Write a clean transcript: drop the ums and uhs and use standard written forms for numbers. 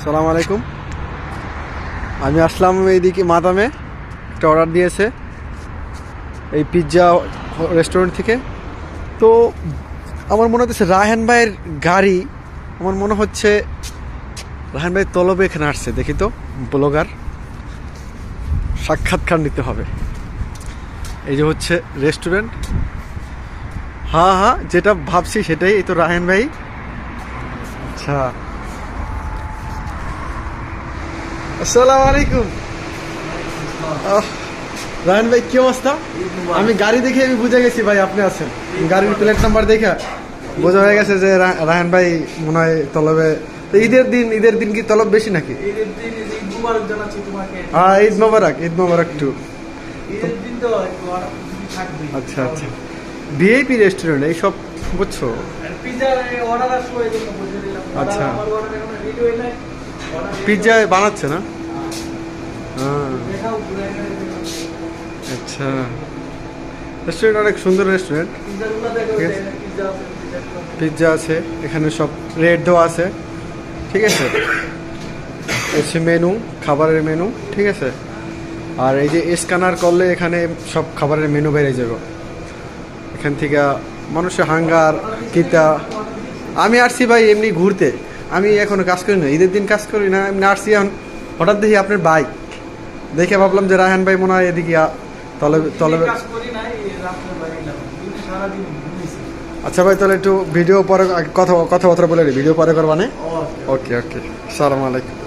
সালাম আলাইকুম। আমি আসলাম এইদিকে মাদামে, একটা অর্ডার দিয়েছে এই পিৎজা রেস্টুরেন্ট থেকে। তো আমার মনে হচ্ছে রায়হান ভাইয়ের গাড়ি, আমার মনে হচ্ছে রায়হান ভাই তলবে এখানে আসছে। দেখি তো, ব্লগার সাক্ষাৎকার নিতে হবে। এই যে হচ্ছে রেস্টুরেন্ট। হ্যাঁ, যেটা ভাবছি সেটাই। এই তো রায়হান ভাই। আচ্ছা, আসসালামু আলাইকুম। রায়হান ভাই কি অবস্থা? আমি গাড়ি দেখে আমি বুঝে গেছি ভাই আপনি আছেন। গাড়ির প্লেট নাম্বার দেখে বোঝা হয়ে গেছে যে রায়হান ভাই মনে হয় তলবে। তো ঈদের দিন কি তলব বেশি নাকি? হ্যাঁ, ঈদ মোবারক টু। আচ্ছা, ভিআইপি রেস্টুরেন্ট এইসব, বুঝছো? আচ্ছা, পিৎজা বানাচ্ছে না? আচ্ছা, রেস্টুরেন্ট অনেক সুন্দর রেস্টুরেন্ট। পিৎজা আছে এখানে, সব রেট দেওয়া আছে, ঠিক আছে। হচ্ছে মেনু, খাবারের মেনু, ঠিক আছে। আর এই যে স্ক্যানার করলে এখানে সব খাবারের মেনু বেরিয়ে যাবে। এখান থেকে মানুষের হাঙ্গার কিতা। আমি আসছি ভাই এমনি ঘুরতে, আমি এখনো কাজ করি না, ঈদের দিন কাজ করি না, এমনি আসছি। এখন হঠাৎ দেখি আপনার বাইক দেখে ভাবলাম যে রায়হান ভাই মনে হয় এদিকে তলবে। আচ্ছা ভাই, তাহলে একটু ভিডিও পরে কথাবার্তা বলে ভিডিও পরে করবা না? ওকে, আসসালামু আলাইকুম।